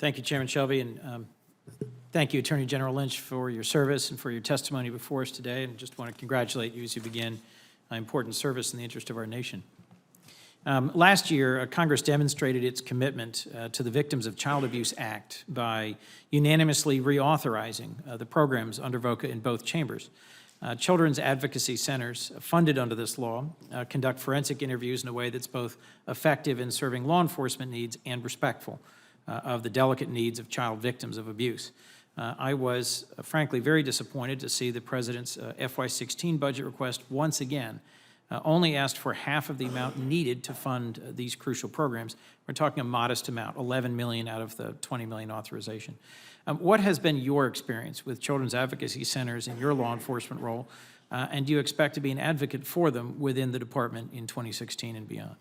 Thank you, Chairman Shelby, and thank you, Attorney General Lynch, for your service and for your testimony before us today, and just want to congratulate you as you begin important service in the interest of our nation. Last year, Congress demonstrated its commitment to the Victims of Child Abuse Act by unanimously reauthorizing the programs under VOCA in both chambers. Children's advocacy centers funded under this law conduct forensic interviews in a way that's both effective in serving law enforcement needs and respectful of the delicate needs of child victims of abuse. I was, frankly, very disappointed to see the President's FY16 budget request once again only asked for half of the amount needed to fund these crucial programs. We're talking a modest amount, $11 million out of the $20 million authorization. What has been your experience with children's advocacy centers in your law enforcement role, and do you expect to be an advocate for them within the department in 2016 and beyond?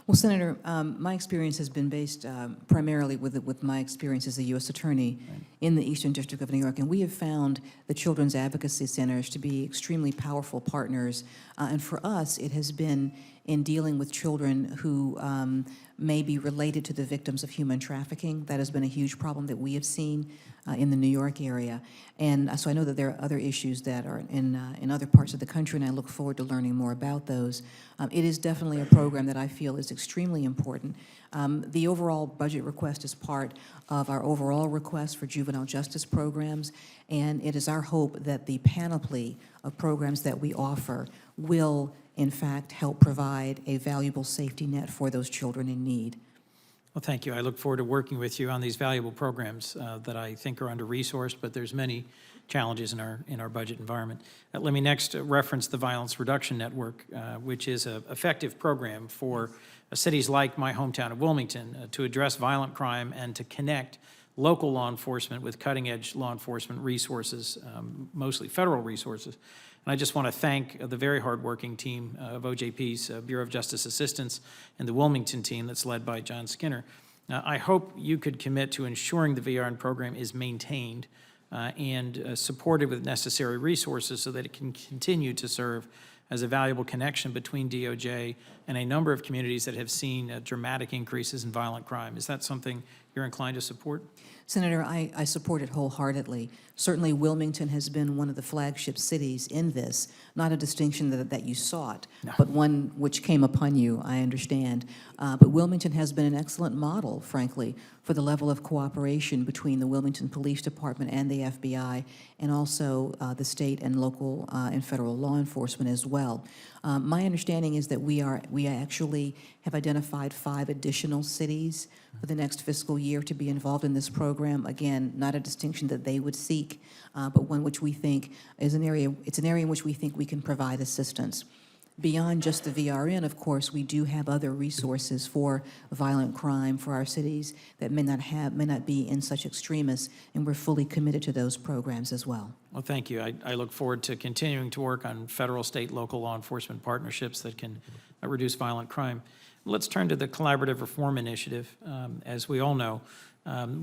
Well, Senator, my experience has been based primarily with my experience as a U.S. Attorney in the Eastern District of New York, and we have found the Children's Advocacy Centers to be extremely powerful partners, and for us, it has been in dealing with children who may be related to the victims of human trafficking. That has been a huge problem that we have seen in the New York area. And so I know that there are other issues that are in other parts of the country, and I look forward to learning more about those. It is definitely a program that I feel is extremely important. The overall budget request is part of our overall request for juvenile justice programs, and it is our hope that the panoply of programs that we offer will, in fact, help provide a valuable safety net for those children in need. Well, thank you. I look forward to working with you on these valuable programs that I think are under-resourced, but there's many challenges in our budget environment. Let me next reference the Violence Reduction Network, which is an effective program for cities like my hometown of Wilmington to address violent crime and to connect local law enforcement with cutting-edge law enforcement resources, mostly federal resources. And I just want to thank the very hardworking team of OJP's Bureau of Justice Assistance and the Wilmington team that's led by John Skinner. I hope you could commit to ensuring the VRN program is maintained and supported with necessary resources so that it can continue to serve as a valuable connection between DOJ and a number of communities that have seen dramatic increases in violent crime. Is that something you're inclined to support? Senator, I support it wholeheartedly. Certainly Wilmington has been one of the flagship cities in this, not a distinction that you sought, but one which came upon you, I understand. But Wilmington has been an excellent model, frankly, for the level of cooperation between the Wilmington Police Department and the FBI, and also the state and local and federal law enforcement as well. My understanding is that we actually have identified 5 additional cities for the next fiscal year to be involved in this program. Again, not a distinction that they would seek, but one which we think is an area in which we think we can provide assistance. Beyond just the VRN, of course, we do have other resources for violent crime for our cities that may not be in such extremis, and we're fully committed to those programs as well. Well, thank you. I look forward to continuing to work on federal, state, local law enforcement partnerships that can reduce violent crime. Let's turn to the Collaborative Reform Initiative. As we all know,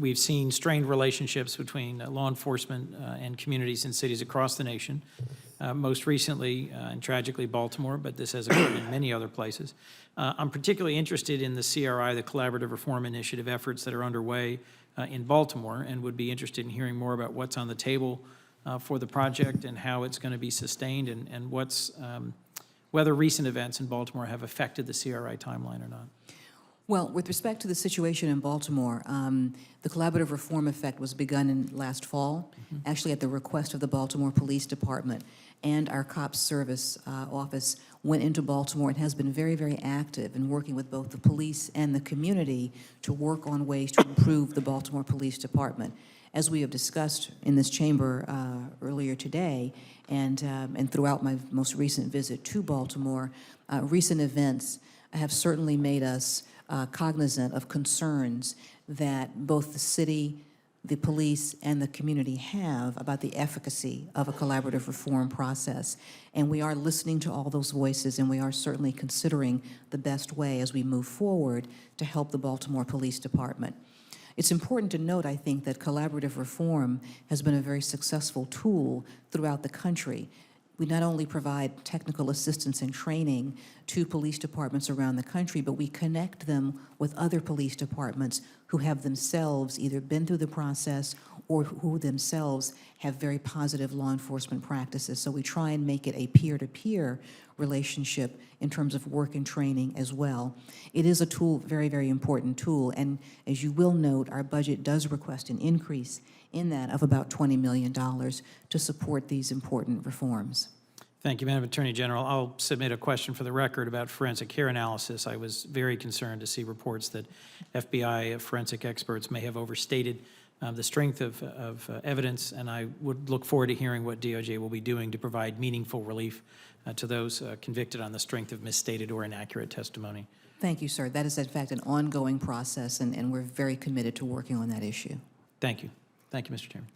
we've seen strained relationships between law enforcement and communities in cities across the nation. Most recently, and tragically, Baltimore, but this has occurred in many other places. I'm particularly interested in the CRI, the Collaborative Reform Initiative efforts that are underway in Baltimore, and would be interested in hearing more about what's on the table for the project and how it's going to be sustained, and whether recent events in Baltimore have affected the CRI timeline or not. Well, with respect to the situation in Baltimore, the Collaborative Reform Effect was begun last fall, actually at the request of the Baltimore Police Department, and our COPS Service Office went into Baltimore and has been very, very active in working with both the police and the community to work on ways to improve the Baltimore Police Department. As we have discussed in this chamber earlier today, and throughout my most recent visit to Baltimore, recent events have certainly made us cognizant of concerns that both the city, the police, and the community have about the efficacy of a collaborative reform process. And we are listening to all those voices, and we are certainly considering the best way as we move forward to help the Baltimore Police Department. It's important to note, I think, that collaborative reform has been a very successful tool throughout the country. we not only provide technical assistance and training to police departments around the country, but we connect them with other police departments who have themselves either been through the process or who themselves have very positive law enforcement practices. So we try and make it a peer-to-peer relationship in terms of work and training as well. It is a tool, very, very important tool, and as you will note, our budget does request an increase in that of about $20 million to support these important reforms. Thank you, Madam Attorney General. I'll submit a question for the record about forensic hair analysis. I was very concerned to see reports that FBI forensic experts may have overstated the strength of evidence, and I would look forward to hearing what DOJ will be doing to provide meaningful relief to those convicted on the strength of misstated or inaccurate testimony. Thank you, sir. That is, in fact, an ongoing process, and we're very committed to working on that issue. Thank you. Thank you, Mr. Chairman.